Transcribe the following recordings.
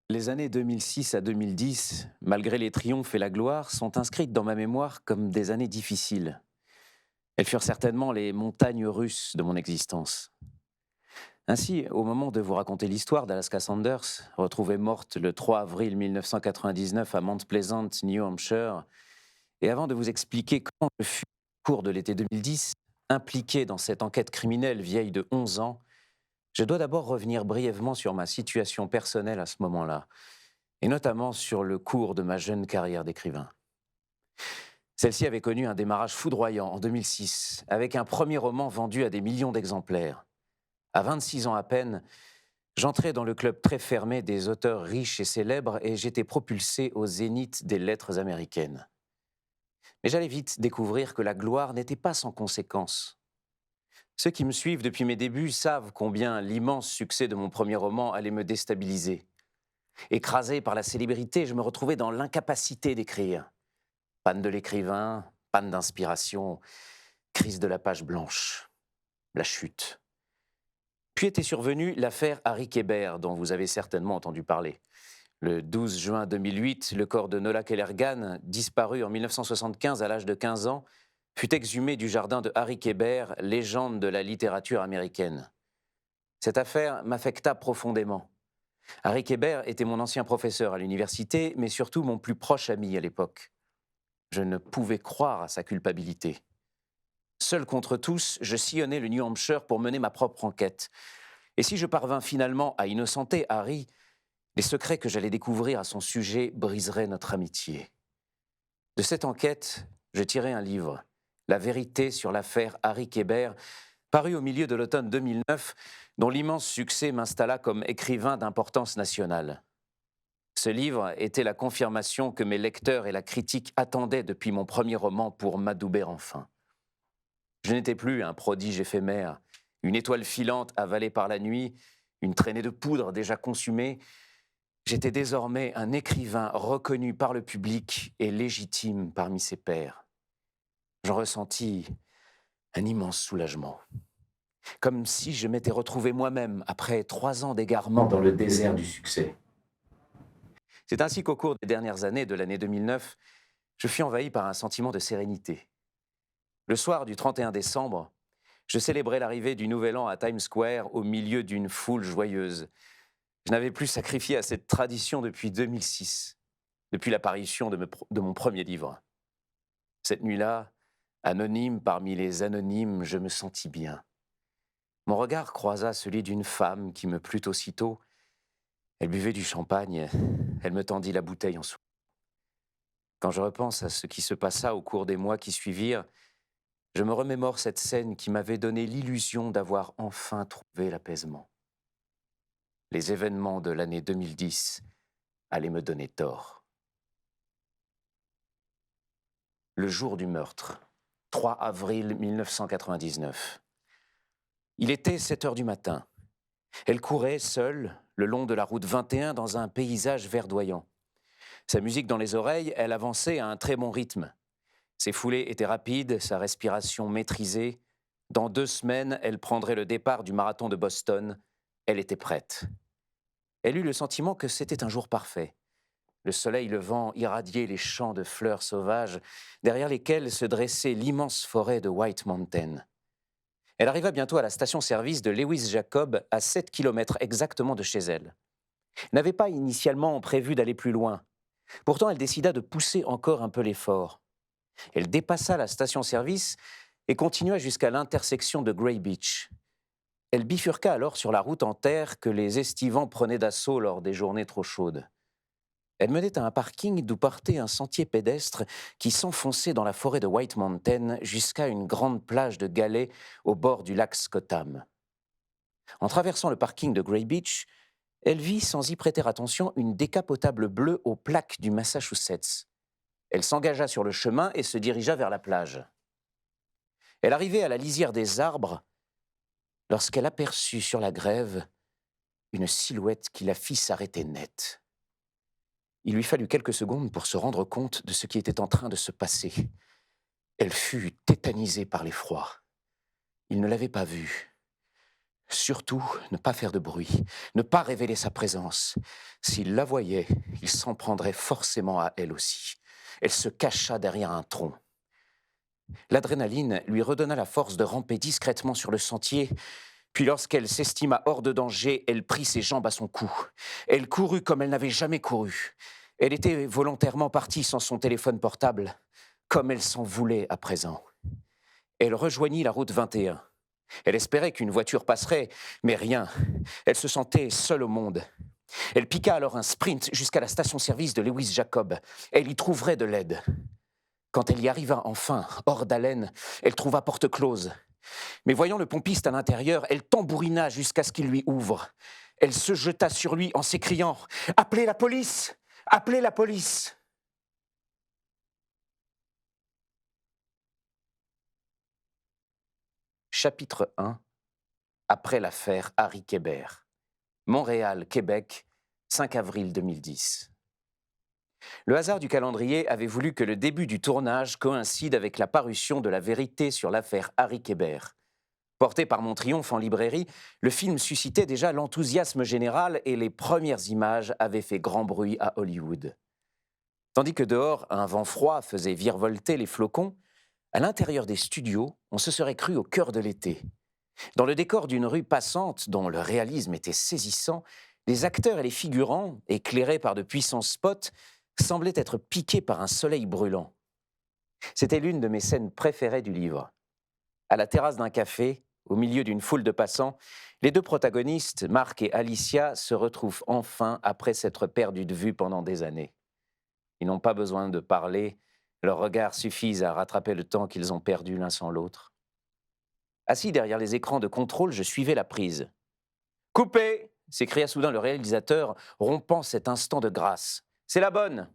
Les années 2006 à 2010, malgré les triomphes et la gloire, sont inscrites dans ma mémoire comme des années difficiles. Elles furent certainement les montagnes russes de mon existence. Ainsi, au moment de vous raconter l'histoire d'Alaska Sanders, retrouvée morte le 3 avril 1999 à Mount Pleasant, New Hampshire, et avant de vous expliquer comment je fus, au cours de l'été 2010, impliqué dans cette enquête criminelle vieille de 11 ans, je dois d'abord revenir brièvement sur ma situation personnelle à ce moment-là, et notamment sur le cours de ma jeune carrière d'écrivain. Celle-ci avait connu un démarrage foudroyant en 2006, avec un premier roman vendu à des millions d'exemplaires. À 26 ans à peine, j'entrais dans le club très fermé des auteurs riches et célèbres et j'étais propulsé au zénith des lettres américaines. Mais j'allais vite découvrir que la gloire n'était pas sans conséquences. Ceux qui me suivent depuis mes débuts savent combien l'immense succès de mon premier roman allait me déstabiliser. Écrasé par la célébrité, je me retrouvais dans l'incapacité d'écrire. Panne de l'écrivain, panne d'inspiration, crise de la page blanche, la chute. Puis était survenue l'affaire Harry Kéber, dont vous avez certainement entendu parler. Le 12 juin 2008, le corps de Nola Kellergan, disparu en 1975 à l'âge de 15 ans, fut exhumé du jardin de Harry Kéber, légende de la littérature américaine. Cette affaire m'affecta profondément. Harry Kéber était mon ancien professeur à l'université, mais surtout mon plus proche ami à l'époque. Je ne pouvais croire à sa culpabilité. Seul contre tous, je sillonnais le New Hampshire pour mener ma propre enquête. Et si je parvins finalement à innocenter Harry, les secrets que j'allais découvrir à son sujet briseraient notre amitié. De cette enquête, je tirai un livre, La vérité sur l'affaire Harry Kéber, paru au milieu de l'automne 2009, dont l'immense succès m'installa comme écrivain d'importance nationale. Ce livre était la confirmation que mes lecteurs et la critique attendaient depuis mon premier roman pour m'adouber enfin. Je n'étais plus un prodige éphémère, une étoile filante avalée par la nuit, une traînée de poudre déjà consumée. J'étais désormais un écrivain reconnu par le public et légitime parmi ses pairs. J'en ressentis un immense soulagement, comme si je m'étais retrouvé moi-même après 3 ans d'égarement dans le désert du succès. C'est ainsi qu'au cours des dernières années de l'année 2009, je fus envahi par un sentiment de sérénité. Le soir du 31 décembre, je célébrais l'arrivée du Nouvel An à Times Square au milieu d'une foule joyeuse. Je n'avais plus sacrifié à cette tradition depuis 2006, depuis l'apparition de mon premier livre. Cette nuit-là, anonyme parmi les anonymes, je me sentis bien. Mon regard croisa celui d'une femme qui me plut aussitôt. Elle buvait du champagne, elle me tendit la bouteille en souriant. Quand je repense à ce qui se passa au cours des mois qui suivirent, je me remémore cette scène qui m'avait donné l'illusion d'avoir enfin trouvé l'apaisement. Les événements de l'année 2010 allaient me donner tort. Le jour du meurtre, 3 avril 1999. Il était 7 heures du matin. Elle courait, seule, le long de la route 21 dans un paysage verdoyant. Sa musique dans les oreilles, elle avançait à un très bon rythme. Ses foulées étaient rapides, sa respiration maîtrisée. Dans 2 semaines, elle prendrait le départ du marathon de Boston. Elle était prête. Elle eut le sentiment que c'était un jour parfait. Le soleil levant irradiait les champs de fleurs sauvages, derrière lesquels se dressait l'immense forêt de White Mountain. Elle arriva bientôt à la station-service de Lewis Jacob, à 7 kilomètres exactement de chez elle. Elle n'avait pas initialement prévu d'aller plus loin. Pourtant, elle décida de pousser encore un peu l'effort. Elle dépassa la station-service et continua jusqu'à l'intersection de Grey Beach. Elle bifurqua alors sur la route en terre que les estivants prenaient d'assaut lors des journées trop chaudes. Elle menait à un parking d'où partait un sentier pédestre qui s'enfonçait dans la forêt de White Mountain jusqu'à une grande plage de galets au bord du lac Scottham. En traversant le parking de Grey Beach, elle vit sans y prêter attention une décapotable bleue aux plaques du Massachusetts. Elle s'engagea sur le chemin et se dirigea vers la plage. Elle arrivait à la lisière des arbres lorsqu'elle aperçut sur la grève une silhouette qui la fit s'arrêter net. Il lui fallut quelques secondes pour se rendre compte de ce qui était en train de se passer. Elle fut tétanisée par l'effroi. Il ne l'avait pas vue. Surtout, ne pas faire de bruit, ne pas révéler sa présence. S'il la voyait, il s'en prendrait forcément à elle aussi. Elle se cacha derrière un tronc. L'adrénaline lui redonna la force de ramper discrètement sur le sentier, puis lorsqu'elle s'estima hors de danger, elle prit ses jambes à son cou. Elle courut comme elle n'avait jamais couru. Elle était volontairement partie sans son téléphone portable, comme elle s'en voulait à présent. Elle rejoignit la route 21. Elle espérait qu'une voiture passerait, mais rien. Elle se sentait seule au monde. Elle piqua alors un sprint jusqu'à la station-service de Lewis Jacob. Elle y trouverait de l'aide. Quand elle y arriva enfin, hors d'haleine, elle trouva porte close. Mais voyant le pompiste à l'intérieur, elle tambourina jusqu'à ce qu'il lui ouvre. Elle se jeta sur lui en s'écriant « Appelez la police! Appelez la police !» Chapitre 1. Après l'affaire Harry Kébert. Montréal, Québec, 5 avril 2010. Le hasard du calendrier avait voulu que le début du tournage coïncide avec la parution de la vérité sur l'affaire Harry Kébert. Porté par mon triomphe en librairie, le film suscitait déjà l'enthousiasme général et les premières images avaient fait grand bruit à Hollywood. Tandis que dehors, un vent froid faisait virevolter les flocons, à l'intérieur des studios, on se serait cru au cœur de l'été. Dans le décor d'une rue passante dont le réalisme était saisissant, les acteurs et les figurants, éclairés par de puissants spots, semblaient être piqués par un soleil brûlant. C'était l'une de mes scènes préférées du livre. À la terrasse d'un café, au milieu d'une foule de passants, les deux protagonistes, Marc et Alicia, se retrouvent enfin après s'être perdus de vue pendant des années. Ils n'ont pas besoin de parler, leurs regards suffisent à rattraper le temps qu'ils ont perdu l'un sans l'autre. Assis derrière les écrans de contrôle, je suivais la prise. « Coupez !» s'écria soudain le réalisateur, rompant cet instant de grâce. « C'est la bonne !»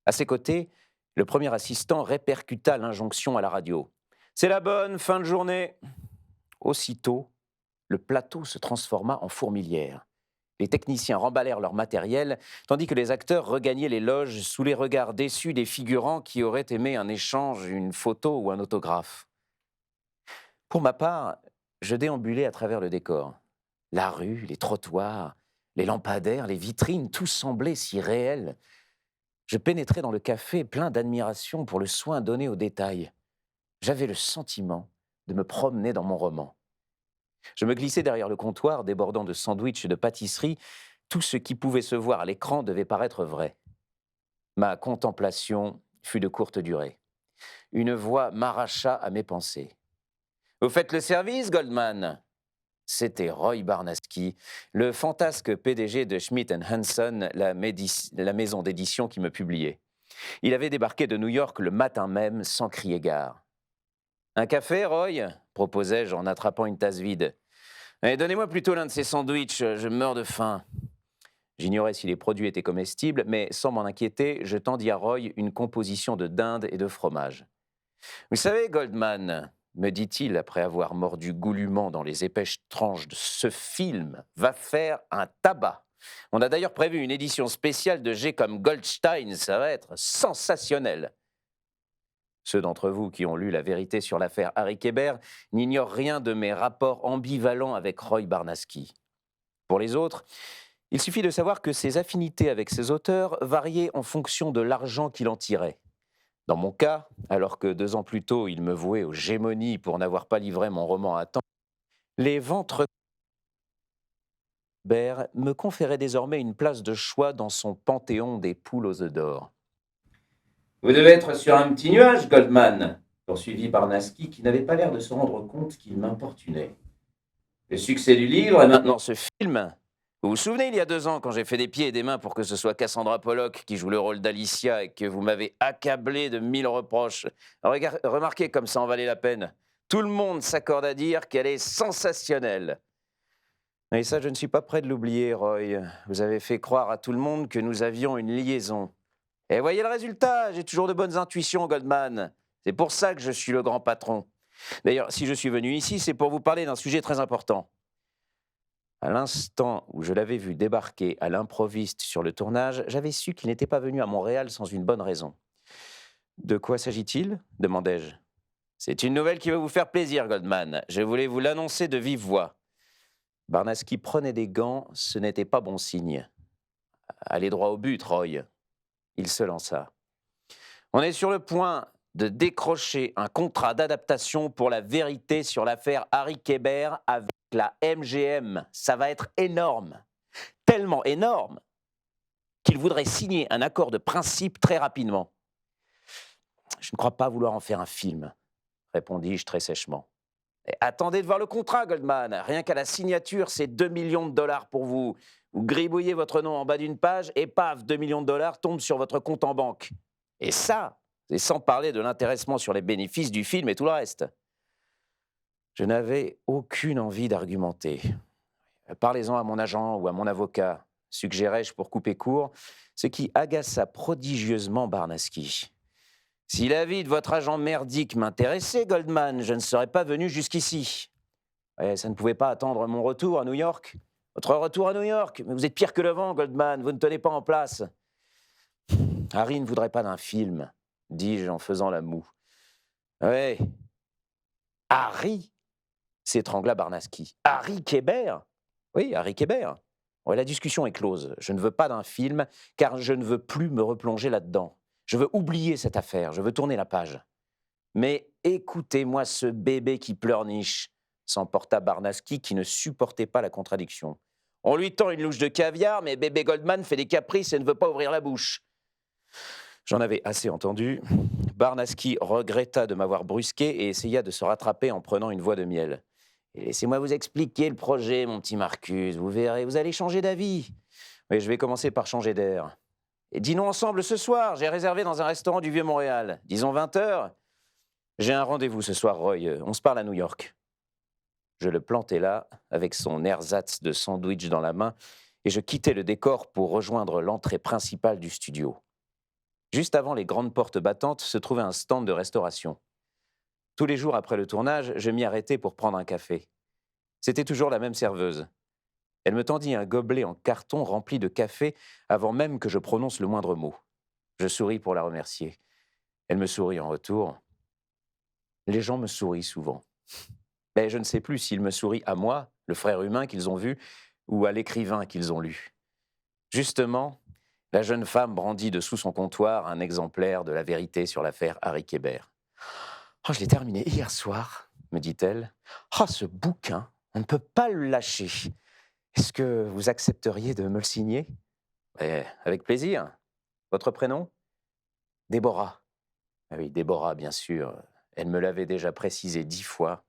À ses côtés, le premier assistant répercuta l'injonction à la radio. « C'est la bonne, fin de journée !» Aussitôt, le plateau se transforma en fourmilière. Les techniciens remballèrent leur matériel, tandis que les acteurs regagnaient les loges sous les regards déçus des figurants qui auraient aimé un échange, une photo ou un autographe. Pour ma part, je déambulais à travers le décor. La rue, les trottoirs, les lampadaires, les vitrines, tout semblait si réel. Je pénétrais dans le café plein d'admiration pour le soin donné aux détails. J'avais le sentiment de me promener dans mon roman. Je me glissais derrière le comptoir, débordant de sandwichs et de pâtisseries. Tout ce qui pouvait se voir à l'écran devait paraître vrai. Ma contemplation fut de courte durée. Une voix m'arracha à mes pensées. « Vous faites le service, Goldman ?» C'était Roy Barnaski, le fantasque PDG de Schmidt & Hanson, la maison d'édition qui me publiait. Il avait débarqué de New York le matin même, sans crier gare. « Un café, Roy ?» proposai-je en attrapant une tasse vide. « Donnez-moi plutôt l'un de ces sandwichs, je meurs de faim. » J'ignorais si les produits étaient comestibles, mais sans m'en inquiéter, je tendis à Roy une composition de dinde et de fromage. « Vous savez, Goldman, » me dit-il après avoir mordu goulûment dans les épaisses tranches de ce film, va faire un tabac. On a d'ailleurs prévu une édition spéciale de G comme Goldstein, ça va être sensationnel. Ceux d'entre vous qui ont lu la vérité sur l'affaire Harry Kébert n'ignorent rien de mes rapports ambivalents avec Roy Barnaski. Pour les autres, il suffit de savoir que ses affinités avec ses auteurs variaient en fonction de l'argent qu'il en tirait. Dans mon cas, alors que 2 ans plus tôt, il me vouait aux gémonies pour n'avoir pas livré mon roman à temps, les ventres Kébert me conféraient désormais une place de choix dans son panthéon des poules aux œufs d'or. « Vous devez être sur un petit nuage, Goldman », poursuivit Barnaski, qui n'avait pas l'air de se rendre compte qu'il m'importunait. « Le succès du livre et maintenant ce film. Vous vous souvenez, il y a 2 ans, quand j'ai fait des pieds et des mains pour que ce soit Cassandra Pollock qui joue le rôle d'Alicia et que vous m'avez accablé de 1000 reproches. Remarquez comme ça en valait la peine. Tout le monde s'accorde à dire qu'elle est sensationnelle. » Et ça, je ne suis pas prêt de l'oublier, Roy. Vous avez fait croire à tout le monde que nous avions une liaison. Et voyez le résultat, j'ai toujours de bonnes intuitions, Goldman. C'est pour ça que je suis le grand patron. D'ailleurs, si je suis venu ici, c'est pour vous parler d'un sujet très important. À l'instant où je l'avais vu débarquer à l'improviste sur le tournage, j'avais su qu'il n'était pas venu à Montréal sans une bonne raison. « De quoi s'agit-il » demandai-je. « C'est une nouvelle qui va vous faire plaisir, Goldman. Je voulais vous l'annoncer de vive voix. Barnaski prenait des gants, ce n'était pas bon signe. Allez droit au but, Roy. Il se lança. On est sur le point de décrocher un contrat d'adaptation pour la vérité sur l'affaire Harry Kéber avec la MGM. Ça va être énorme. Tellement énorme qu'il voudrait signer un accord de principe très rapidement. Je ne crois pas vouloir en faire un film, répondis-je très sèchement. Et attendez de voir le contrat, Goldman. Rien qu'à la signature, c'est 2 millions de dollars pour vous. Vous gribouillez votre nom en bas d'une page et paf, 2 millions de dollars tombent sur votre compte en banque. Et ça, c'est sans parler de l'intéressement sur les bénéfices du film et tout le reste. Je n'avais aucune envie d'argumenter. Parlez-en à mon agent ou à mon avocat, suggérai-je pour couper court, ce qui agaça prodigieusement Barnaski. Si l'avis de votre agent merdique m'intéressait, Goldman, je ne serais pas venu jusqu'ici. Ouais, ça ne pouvait pas attendre mon retour à New York. Votre retour à New York? Mais vous êtes pire que le vent, Goldman, vous ne tenez pas en place. Harry ne voudrait pas d'un film, dis-je en faisant la moue. Ouais. Harry? S'étrangla Barnaski. Harry Kéber? Oui, Harry Kéber. Ouais, la discussion est close. Je ne veux pas d'un film, car je ne veux plus me replonger là-dedans. Je veux oublier cette affaire, je veux tourner la page. Mais écoutez-moi ce bébé qui pleurniche, s'emporta Barnaski qui ne supportait pas la contradiction. On lui tend une louche de caviar, mais bébé Goldman fait des caprices et ne veut pas ouvrir la bouche. J'en avais assez entendu. Barnaski regretta de m'avoir brusqué et essaya de se rattraper en prenant une voix de miel. Et laissez-moi vous expliquer le projet, mon petit Marcus. Vous verrez, vous allez changer d'avis. Mais je vais commencer par changer d'air. Et dînons ensemble ce soir. J'ai réservé dans un restaurant du Vieux-Montréal. Disons 20h. J'ai un rendez-vous ce soir, Roy. On se parle à New York. Je le plantai là, avec son ersatz de sandwich dans la main, et je quittai le décor pour rejoindre l'entrée principale du studio. Juste avant les grandes portes battantes se trouvait un stand de restauration. Tous les jours après le tournage, je m'y arrêtais pour prendre un café. C'était toujours la même serveuse. Elle me tendit un gobelet en carton rempli de café avant même que je prononce le moindre mot. Je souris pour la remercier. Elle me sourit en retour. Les gens me sourient souvent. Mais je ne sais plus s'ils me sourient à moi, le frère humain qu'ils ont vu, ou à l'écrivain qu'ils ont lu. Justement, la jeune femme brandit dessous son comptoir un exemplaire de la vérité sur l'affaire Harry Kéber. « Oh, je l'ai terminé hier soir, me dit-elle. Oh, ce bouquin, on ne peut pas le lâcher. Est-ce que vous accepteriez de me le signer ? » Avec plaisir. Votre prénom ? Déborah. Ah oui, Déborah, bien sûr. Elle me l'avait déjà précisé 10 fois.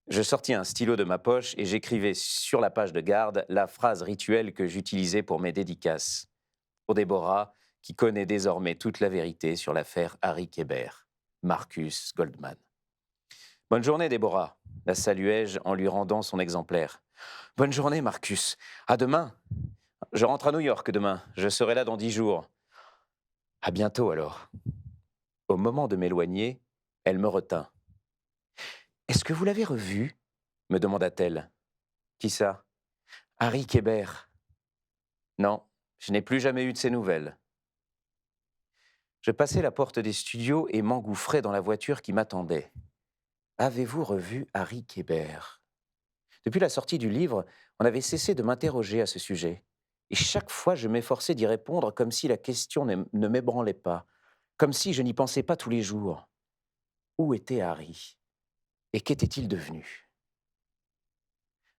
Je sortis un stylo de ma poche et j'écrivais sur la page de garde la phrase rituelle que j'utilisais pour mes dédicaces. Pour Déborah, qui connaît désormais toute la vérité sur l'affaire Harry Kéber. Marcus Goldman. Bonne journée, Déborah, la saluai-je en lui rendant son exemplaire. Bonne journée, Marcus. À demain. Je rentre à New York demain. Je serai là dans 10 jours. À bientôt alors. Au moment de m'éloigner, elle me retint. Est-ce que vous l'avez revu ? Me demanda-t-elle. Qui ça ? Harry Kéber. Non, je n'ai plus jamais eu de ses nouvelles. Je passai la porte des studios et m'engouffrai dans la voiture qui m'attendait. Avez-vous revu Harry Kéber ? Depuis la sortie du livre, on avait cessé de m'interroger à ce sujet. Et chaque fois, je m'efforçais d'y répondre comme si la question ne m'ébranlait pas, comme si je n'y pensais pas tous les jours. Où était Harry ? Et qu'était-il devenu ?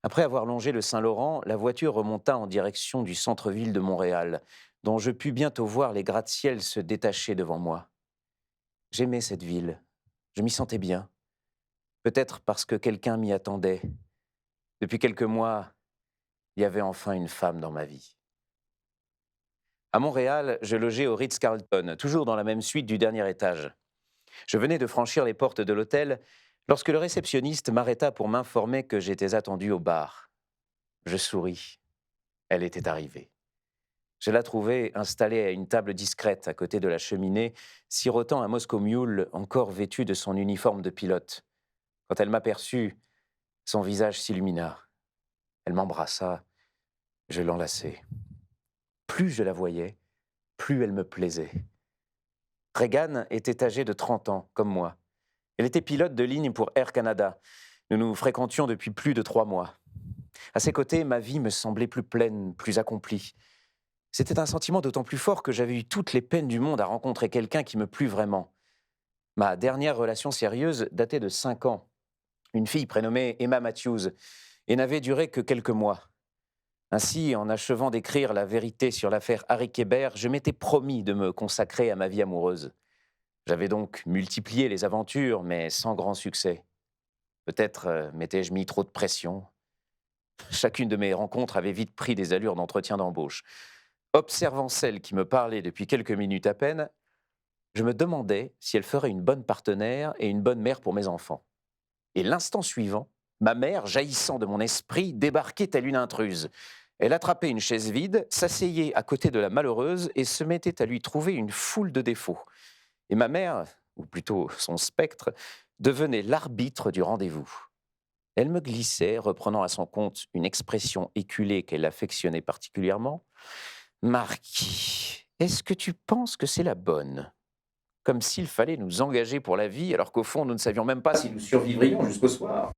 Après avoir longé le Saint-Laurent, la voiture remonta en direction du centre-ville de Montréal, dont je pus bientôt voir les gratte-ciels se détacher devant moi. J'aimais cette ville. Je m'y sentais bien. Peut-être parce que quelqu'un m'y attendait. Depuis quelques mois, il y avait enfin une femme dans ma vie. À Montréal, je logeais au Ritz-Carlton, toujours dans la même suite du dernier étage. Je venais de franchir les portes de l'hôtel lorsque le réceptionniste m'arrêta pour m'informer que j'étais attendu au bar. Je souris. Elle était arrivée. Je la trouvai installée à une table discrète à côté de la cheminée, sirotant un Moscow Mule encore vêtu de son uniforme de pilote. Quand elle m'aperçut, son visage s'illumina. Elle m'embrassa. Je l'enlaçai. Plus je la voyais, plus elle me plaisait. Regan était âgée de 30 ans, comme moi. Elle était pilote de ligne pour Air Canada. Nous nous fréquentions depuis plus de 3 mois. À ses côtés, ma vie me semblait plus pleine, plus accomplie. C'était un sentiment d'autant plus fort que j'avais eu toutes les peines du monde à rencontrer quelqu'un qui me plut vraiment. Ma dernière relation sérieuse datait de 5 ans. Une fille prénommée Emma Matthews, et n'avait duré que quelques mois. Ainsi, en achevant d'écrire la vérité sur l'affaire Harry Kéber, je m'étais promis de me consacrer à ma vie amoureuse. J'avais donc multiplié les aventures, mais sans grand succès. Peut-être m'étais-je mis trop de pression. Chacune de mes rencontres avait vite pris des allures d'entretien d'embauche. Observant celle qui me parlait depuis quelques minutes à peine, je me demandais si elle ferait une bonne partenaire et une bonne mère pour mes enfants. Et l'instant suivant, ma mère, jaillissant de mon esprit, débarquait telle une intruse. Elle attrapait une chaise vide, s'asseyait à côté de la malheureuse et se mettait à lui trouver une foule de défauts. Et ma mère, ou plutôt son spectre, devenait l'arbitre du rendez-vous. Elle me glissait, reprenant à son compte une expression éculée qu'elle affectionnait particulièrement. « Marquis, est-ce que tu penses que c'est la bonne ?» Comme s'il fallait nous engager pour la vie, alors qu'au fond, nous ne savions même pas si nous survivrions jusqu'au soir.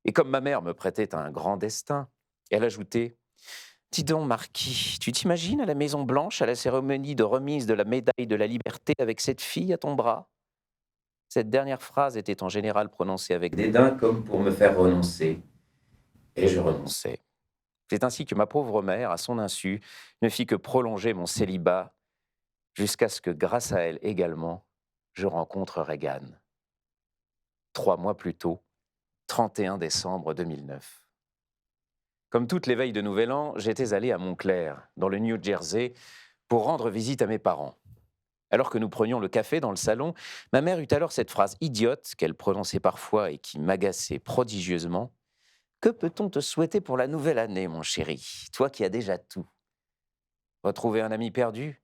Et comme ma mère me prêtait un grand destin, elle ajoutait « Dis donc, Marquis, tu t'imagines à la Maison-Blanche, à la cérémonie de remise de la médaille de la liberté avec cette fille à ton bras ?» Cette dernière phrase était en général prononcée avec dédain, comme pour me faire renoncer. Et je renonçais. C'est ainsi que ma pauvre mère, à son insu, ne fit que prolonger mon célibat, jusqu'à ce que, grâce à elle également, je rencontre Reagan. 3 mois plus tôt, 31 décembre 2009. Comme toutes les veilles de Nouvel An, j'étais allé à Montclair, dans le New Jersey, pour rendre visite à mes parents. Alors que nous prenions le café dans le salon, ma mère eut alors cette phrase idiote qu'elle prononçait parfois et qui m'agaçait prodigieusement. « Que peut-on te souhaiter pour la nouvelle année, mon chéri, toi qui as déjà tout ?»« Retrouver un ami perdu ?»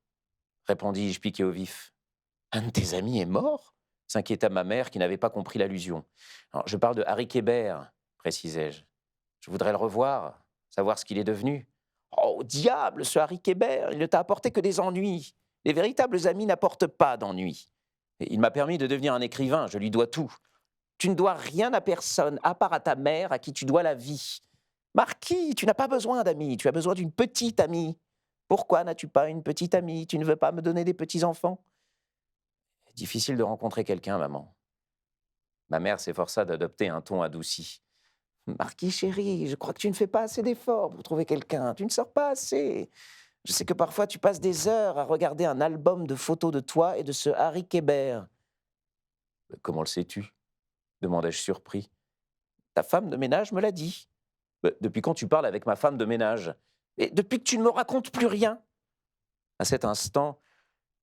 répondis-je piqué au vif. « Un de tes amis est mort ?» s'inquiéta ma mère qui n'avait pas compris l'allusion. « Je parle de Harry Kéber, précisai-je. Je voudrais le revoir, savoir ce qu'il est devenu. »« Oh, diable, ce Harry Kéber, il ne t'a apporté que des ennuis. Les véritables amis n'apportent pas d'ennuis. Il m'a permis de devenir un écrivain, je lui dois tout. Tu ne dois rien à personne, à part à ta mère, à qui tu dois la vie. Marquis, tu n'as pas besoin d'amis, tu as besoin d'une petite amie. Pourquoi n'as-tu pas une petite amie? Tu ne veux pas me donner des petits-enfants? » Difficile de rencontrer quelqu'un, maman. Ma mère s'efforça d'adopter un ton adouci. « Marquis chéri, je crois que tu ne fais pas assez d'efforts pour trouver quelqu'un. Tu ne sors pas assez. Je sais que parfois tu passes des heures à regarder un album de photos de toi et de ce Harry Kéber. »« Comment le sais-tu » demandai-je surpris. « Ta femme de ménage me l'a dit. »« Depuis quand tu parles avec ma femme de ménage ?»« Et depuis que tu ne me racontes plus rien. » À cet instant,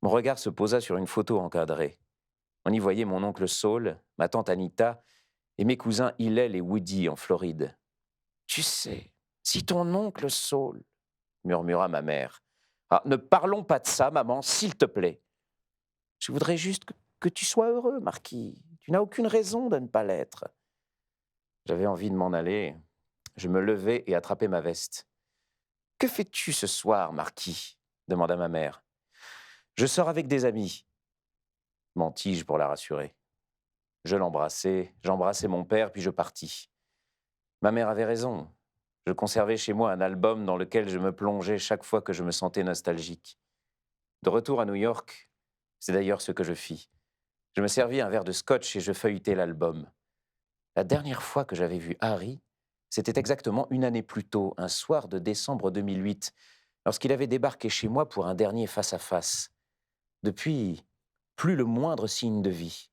mon regard se posa sur une photo encadrée. On y voyait mon oncle Saul, ma tante Anita et mes cousins Hillel et Woody en Floride. « Tu sais, si ton oncle Saul, » murmura ma mère. « Ah, ne parlons pas de ça, maman, s'il te plaît. Je voudrais juste que tu sois heureux, Marquis. Tu n'as aucune raison de ne pas l'être. » J'avais envie de m'en aller. Je me levai et attrapai ma veste. « Que fais-tu ce soir, Marquis ?» demanda ma mère. « Je sors avec des amis. » Mentis-je pour la rassurer. Je l'embrassai, j'embrassai mon père, puis je partis. Ma mère avait raison. Je conservais chez moi un album dans lequel je me plongeais chaque fois que je me sentais nostalgique. De retour à New York, c'est d'ailleurs ce que je fis. Je me servis un verre de scotch et je feuilletai l'album. La dernière fois que j'avais vu Harry, c'était exactement 1 année plus tôt, un soir de décembre 2008, lorsqu'il avait débarqué chez moi pour un dernier face-à-face. Depuis, plus le moindre signe de vie.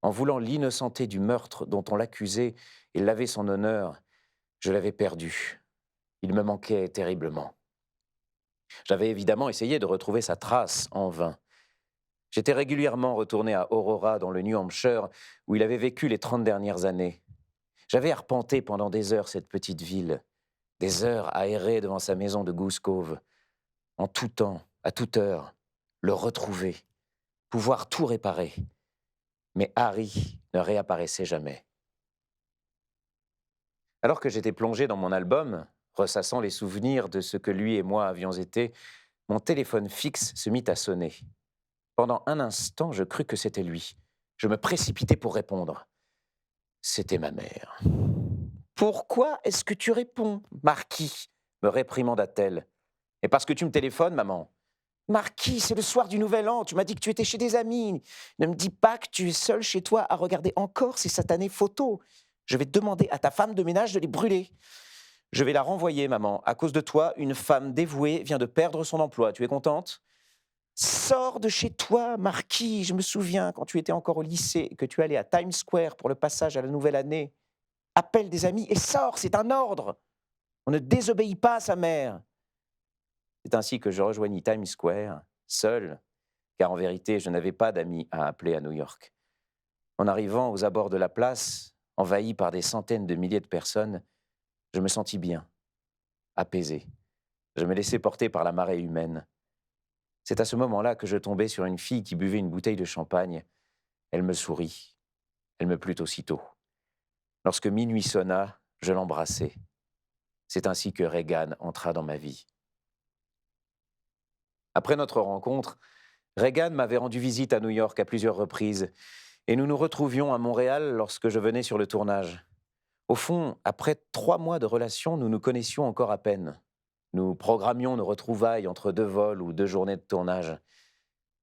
En voulant l'innocenter du meurtre dont on l'accusait et laver son honneur, je l'avais perdu. Il me manquait terriblement. J'avais évidemment essayé de retrouver sa trace en vain. J'étais régulièrement retourné à Aurora, dans le New Hampshire, où il avait vécu les 30 dernières années. J'avais arpenté pendant des heures cette petite ville, des heures à errer devant sa maison de Goose Cove, en tout temps, à toute heure, le retrouver, pouvoir tout réparer. Mais Harry ne réapparaissait jamais. Alors que j'étais plongé dans mon album, ressassant les souvenirs de ce que lui et moi avions été, mon téléphone fixe se mit à sonner. Pendant un instant, je crus que c'était lui. Je me précipitai pour répondre. C'était ma mère. Pourquoi est-ce que tu réponds, Marquis me réprimanda-t-elle. Et parce que tu me téléphones, maman. Marquis, c'est le soir du Nouvel An, tu m'as dit que tu étais chez des amis. Ne me dis pas que tu es seul chez toi à regarder encore ces satanées photos. Je vais demander à ta femme de ménage de les brûler. Je vais la renvoyer, maman. À cause de toi, une femme dévouée vient de perdre son emploi. Tu es contente? Sors de chez toi, Marquis. Je me souviens quand tu étais encore au lycée et que tu allais à Times Square pour le passage à la nouvelle année. Appelle des amis et sors, c'est un ordre. On ne désobéit pas à sa mère. C'est ainsi que je rejoignis Times Square, seul, car en vérité, je n'avais pas d'amis à appeler à New York. En arrivant aux abords de la place, envahi par des centaines de milliers de personnes, je me sentis bien, apaisé. Je me laissais porter par la marée humaine. C'est à ce moment-là que je tombai sur une fille qui buvait une bouteille de champagne. Elle me sourit. Elle me plut aussitôt. Lorsque minuit sonna, je l'embrassai. C'est ainsi que Reagan entra dans ma vie. Après notre rencontre, Reagan m'avait rendu visite à New York à plusieurs reprises, et nous nous retrouvions à Montréal lorsque je venais sur le tournage. Au fond, après 3 mois de relation, nous nous connaissions encore à peine. Nous programmions nos retrouvailles entre 2 vols ou 2 journées de tournage.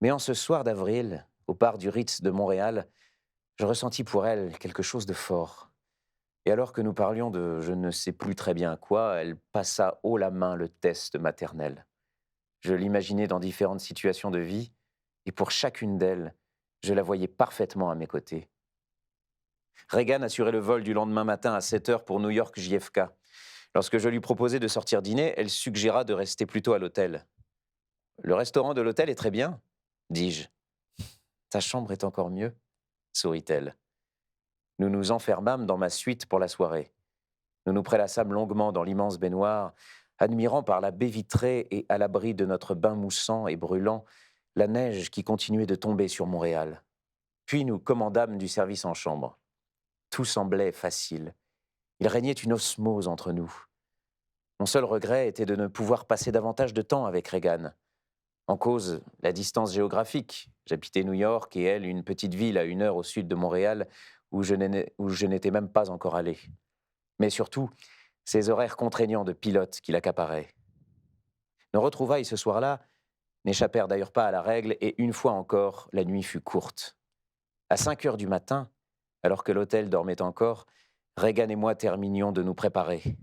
Mais en ce soir d'avril, au bar du Ritz de Montréal, je ressentis pour elle quelque chose de fort. Et alors que nous parlions de je ne sais plus très bien quoi, elle passa haut la main le test maternel. Je l'imaginais dans différentes situations de vie, et pour chacune d'elles, je la voyais parfaitement à mes côtés. Reagan assurait le vol du lendemain matin à 7 heures pour New York JFK. Lorsque je lui proposai de sortir dîner, elle suggéra de rester plutôt à l'hôtel. Le restaurant de l'hôtel est très bien, dis-je. Ta chambre est encore mieux, sourit-elle. Nous nous enfermâmes dans ma suite pour la soirée. Nous nous prélassâmes longuement dans l'immense baignoire, admirant par la baie vitrée et à l'abri de notre bain moussant et brûlant la neige qui continuait de tomber sur Montréal. Puis nous commandâmes du service en chambre. Tout semblait facile. Il régnait une osmose entre nous. Mon seul regret était de ne pouvoir passer davantage de temps avec Reagan. En cause, la distance géographique. J'habitais New York et elle, une petite ville à 1 heure au sud de Montréal où je n'étais même pas encore allé. Mais surtout, ces horaires contraignants de pilote qui l'accaparaient. Nos retrouvailles ce soir-là n'échappèrent d'ailleurs pas à la règle et une fois encore, la nuit fut courte. À 5 heures du matin, alors que l'hôtel dormait encore, Reagan et moi terminions de nous préparer.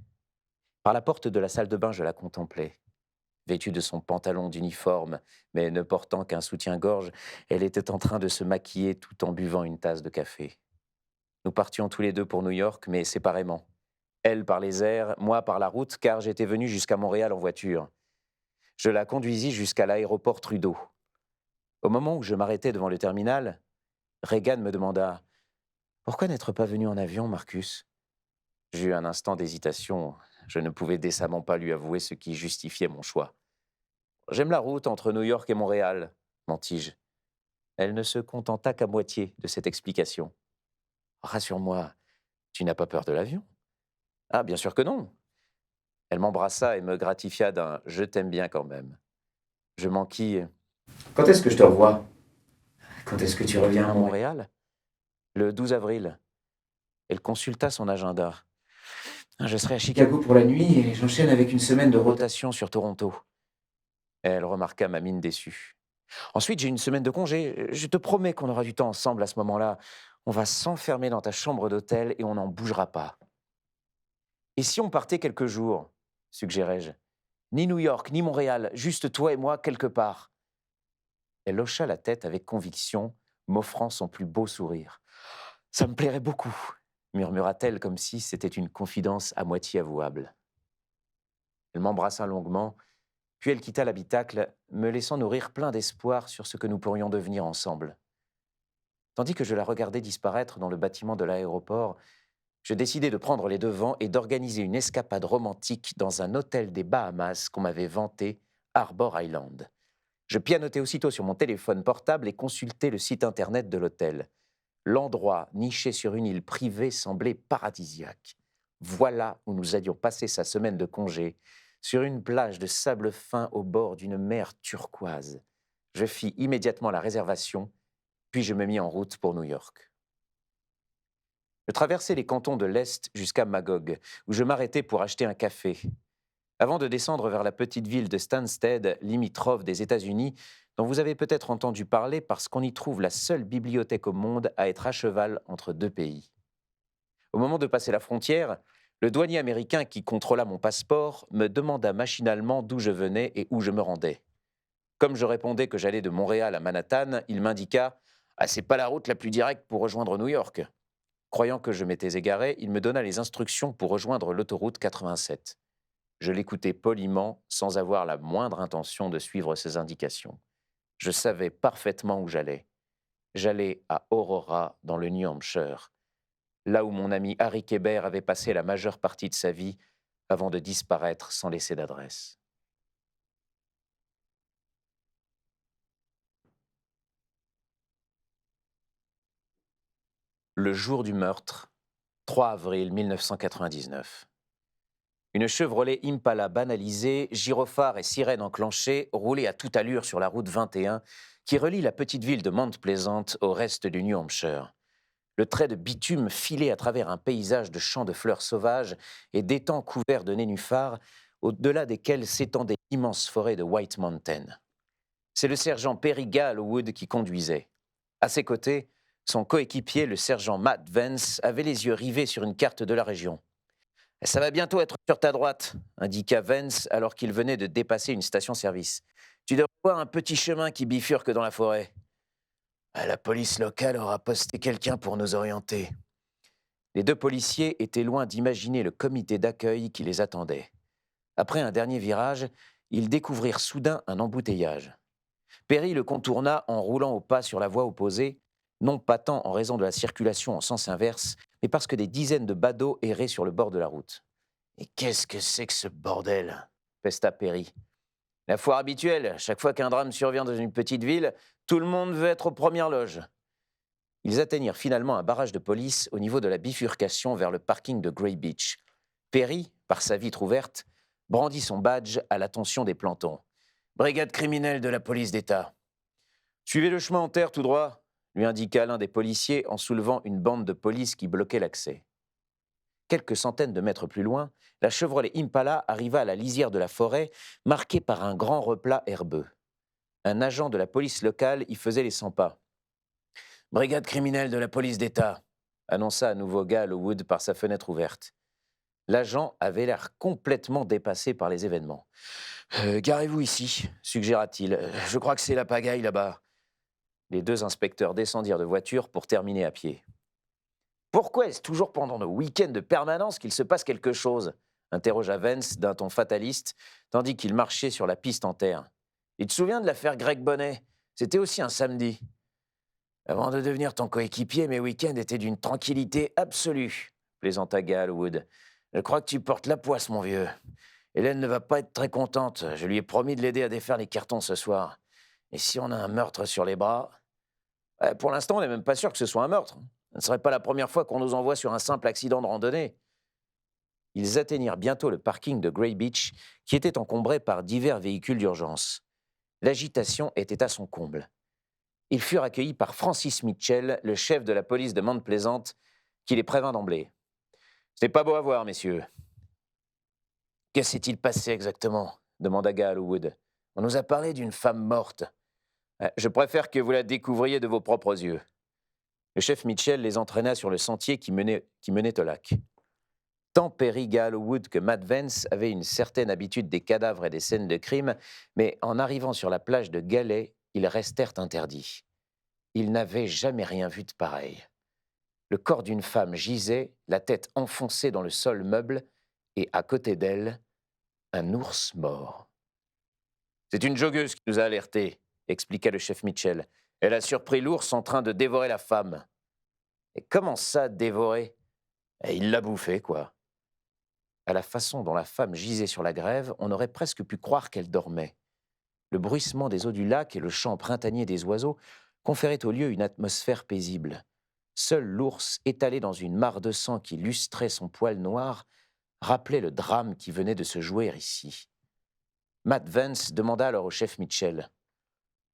Par la porte de la salle de bain, je la contemplais. Vêtue de son pantalon d'uniforme, mais ne portant qu'un soutien-gorge, elle était en train de se maquiller tout en buvant une tasse de café. Nous partions tous les deux pour New York, mais séparément. Elle par les airs, moi par la route, car j'étais venu jusqu'à Montréal en voiture. Je la conduisis jusqu'à l'aéroport Trudeau. Au moment où je m'arrêtais devant le terminal, Reagan me demanda « Pourquoi n'être pas venu en avion, Marcus ?» J'eus un instant d'hésitation. Je ne pouvais décemment pas lui avouer ce qui justifiait mon choix. « J'aime la route entre New York et Montréal, » mentis-je. Elle ne se contenta qu'à moitié de cette explication. « Rassure-moi, tu n'as pas peur de l'avion ?»« Ah, bien sûr que non. » Elle m'embrassa et me gratifia d'un « je t'aime bien quand même ». Je m'enquis. « Quand est-ce que je te revois ?»« Quand est-ce que tu reviens à Montréal ?»« Le 12 avril. » Elle consulta son agenda. « Je serai à Chicago pour la nuit et j'enchaîne avec une semaine de rotation sur Toronto. » Elle remarqua ma mine déçue. « Ensuite, j'ai une semaine de congé. Je te promets qu'on aura du temps ensemble à ce moment-là. On va s'enfermer dans ta chambre d'hôtel et on n'en bougera pas. » « Et si on partait quelques jours ?» suggérai-je. « Ni New York, ni Montréal, juste toi et moi quelque part. » Elle hocha la tête avec conviction, m'offrant son plus beau sourire. « Ça me plairait beaucoup, » murmura-t-elle comme si c'était une confidence à moitié avouable. Elle m'embrassa longuement, puis elle quitta l'habitacle, me laissant nourrir plein d'espoir sur ce que nous pourrions devenir ensemble. Tandis que je la regardais disparaître dans le bâtiment de l'aéroport, je décidai de prendre les devants et d'organiser une escapade romantique dans un hôtel des Bahamas qu'on m'avait vanté, Harbor Island. Je pianotai aussitôt sur mon téléphone portable et consultai le site internet de l'hôtel. L'endroit, niché sur une île privée, semblait paradisiaque. Voilà où nous allions passer sa semaine de congé, sur une plage de sable fin au bord d'une mer turquoise. Je fis immédiatement la réservation, puis je me mis en route pour New York. Je traversais les cantons de l'Est jusqu'à Magog, où je m'arrêtais pour acheter un café. Avant de descendre vers la petite ville de Stansted, limitrophe des États-Unis, dont vous avez peut-être entendu parler parce qu'on y trouve la seule bibliothèque au monde à être à cheval entre deux pays. Au moment de passer la frontière, le douanier américain qui contrôla mon passeport me demanda machinalement d'où je venais et où je me rendais. Comme je répondais que j'allais de Montréal à Manhattan, il m'indiqua « Ah, c'est pas la route la plus directe pour rejoindre New York ». Croyant que je m'étais égaré, il me donna les instructions pour rejoindre l'autoroute 87. Je l'écoutai poliment, sans avoir la moindre intention de suivre ses indications. Je savais parfaitement où j'allais. J'allais à Aurora, dans le New Hampshire, là où mon ami Harry Kéber avait passé la majeure partie de sa vie avant de disparaître sans laisser d'adresse. Le jour du meurtre, 3 avril 1999. Une Chevrolet Impala banalisée, gyrophare et sirène enclenchée, roulait à toute allure sur la route 21 qui relie la petite ville de Mount Pleasant au reste du New Hampshire. Le trait de bitume filait à travers un paysage de champs de fleurs sauvages et d'étangs couverts de nénuphars, au-delà desquels s'étendaient l'immense forêt de White Mountain. C'est le sergent Perry Gallowwood qui conduisait. À ses côtés, son coéquipier, le sergent Matt Vance, avait les yeux rivés sur une carte de la région. « Ça va bientôt être sur ta droite », indiqua Vance alors qu'il venait de dépasser une station-service. « Tu devrais voir un petit chemin qui bifurque dans la forêt. » La police locale aura posté quelqu'un pour nous orienter. Les deux policiers étaient loin d'imaginer le comité d'accueil qui les attendait. Après un dernier virage, ils découvrirent soudain un embouteillage. Perry le contourna en roulant au pas sur la voie opposée, non pas tant en raison de la circulation en sens inverse, mais parce que des dizaines de badauds erraient sur le bord de la route. « Et qu'est-ce que c'est que ce bordel ?» pesta Perry. « La foire habituelle, chaque fois qu'un drame survient dans une petite ville, tout le monde veut être aux premières loges. » Ils atteignirent finalement un barrage de police au niveau de la bifurcation vers le parking de Grey Beach. Perry, par sa vitre ouverte, brandit son badge à l'attention des plantons. « Brigade criminelle de la police d'État. »« Suivez le chemin en terre tout droit », lui indiqua l'un des policiers en soulevant une bande de police qui bloquait l'accès. Quelques centaines de mètres plus loin, la Chevrolet Impala arriva à la lisière de la forêt, marquée par un grand replat herbeux. Un agent de la police locale y faisait les 100 pas. « Brigade criminelle de la police d'État », annonça à nouveau Gallowwood par sa fenêtre ouverte. L'agent avait l'air complètement dépassé par les événements. « Garez-vous ici », suggéra-t-il. « Je crois que c'est la pagaille là-bas. » Les deux inspecteurs descendirent de voiture pour terminer à pied. « Pourquoi est-ce toujours pendant nos week-ends de permanence qu'il se passe quelque chose ?» interrogea Vance d'un ton fataliste, tandis qu'il marchait sur la piste en terre. « Tu te souviens de l'affaire Greg Bonnet ? C'était aussi un samedi. » « Avant de devenir ton coéquipier, mes week-ends étaient d'une tranquillité absolue, » plaisanta Gallowwood. « Je crois que tu portes la poisse, mon vieux. Hélène ne va pas être très contente. Je lui ai promis de l'aider à défaire les cartons ce soir. Et si on a un meurtre sur les bras… Pour l'instant, on n'est même pas sûr que ce soit un meurtre. Ce ne serait pas la première fois qu'on nous envoie sur un simple accident de randonnée. » Ils atteignirent bientôt le parking de Grey Beach, qui était encombré par divers véhicules d'urgence. L'agitation était à son comble. Ils furent accueillis par Francis Mitchell, le chef de la police de Mount Pleasant, qui les prévint d'emblée. « Ce n'est pas beau à voir, messieurs. »« Que s'est-il passé exactement ?» demanda Gallowwood. « On nous a parlé d'une femme morte. »« Je préfère que vous la découvriez de vos propres yeux. » Le chef Mitchell les entraîna sur le sentier qui menait au lac. Tant Perry Gallowwood que Matt Vance avaient une certaine habitude des cadavres et des scènes de crime, mais en arrivant sur la plage de Galets, ils restèrent interdits. Ils n'avaient jamais rien vu de pareil. Le corps d'une femme gisait, la tête enfoncée dans le sol meuble, et à côté d'elle, un ours mort. « C'est une joggeuse qui nous a alertés, » expliqua le chef Mitchell. « Elle a surpris l'ours en train de dévorer la femme. »« Et comment ça, dévorer ?»« Il l'a bouffée, quoi. » À la façon dont la femme gisait sur la grève, on aurait presque pu croire qu'elle dormait. Le bruissement des eaux du lac et le chant printanier des oiseaux conféraient au lieu une atmosphère paisible. Seul l'ours, étalé dans une mare de sang qui lustrait son poil noir, rappelait le drame qui venait de se jouer ici. Matt Vance demanda alors au chef Mitchell.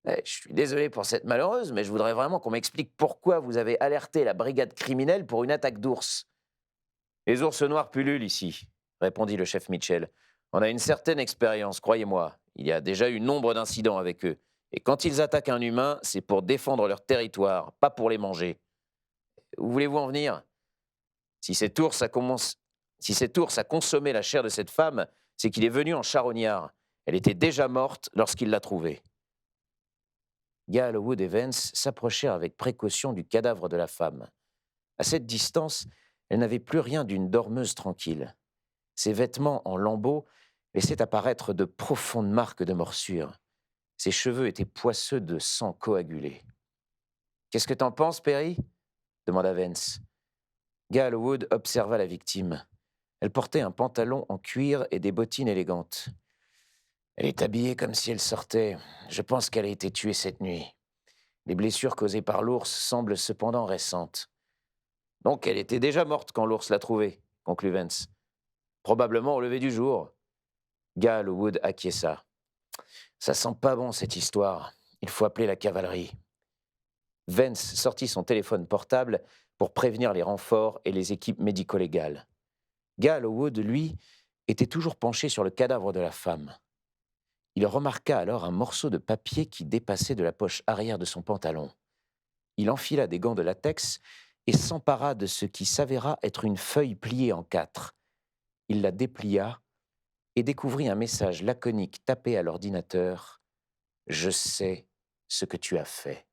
Je suis désolé pour cette malheureuse, mais je voudrais vraiment qu'on m'explique pourquoi vous avez alerté la brigade criminelle pour une attaque d'ours. Les ours noirs pullulent ici, répondit le chef Mitchell. On a une certaine expérience, croyez-moi. Il y a déjà eu nombre d'incidents avec eux. Et quand ils attaquent un humain, c'est pour défendre leur territoire, pas pour les manger. Où voulez-vous en venir? Si cet ours a Si cet ours a consommé la chair de cette femme, c'est qu'il est venu en charognard. Elle était déjà morte lorsqu'il l'a trouvée. Gale, Wood et Vance s'approchèrent avec précaution du cadavre de la femme. À cette distance, elle n'avait plus rien d'une dormeuse tranquille. Ses vêtements en lambeaux laissaient apparaître de profondes marques de morsure. Ses cheveux étaient poisseux de sang coagulé. « Qu'est-ce que t'en penses, Perry » demanda Vance. Gale Wood observa la victime. Elle portait un pantalon en cuir et des bottines élégantes. Elle est habillée comme si elle sortait. Je pense qu'elle a été tuée cette nuit. Les blessures causées par l'ours semblent cependant récentes. Donc elle était déjà morte quand l'ours l'a trouvée, conclut Vance. Probablement au lever du jour. Gale Wood acquiesça. Ça sent pas bon cette histoire. Il faut appeler la cavalerie. Vance sortit son téléphone portable pour prévenir les renforts et les équipes médico-légales. Gale Wood, lui, était toujours penché sur le cadavre de la femme. Il remarqua alors un morceau de papier qui dépassait de la poche arrière de son pantalon. Il enfila des gants de latex et s'empara de ce qui s'avéra être une feuille pliée en 4. Il la déplia et découvrit un message laconique tapé à l'ordinateur. « Je sais ce que tu as fait. »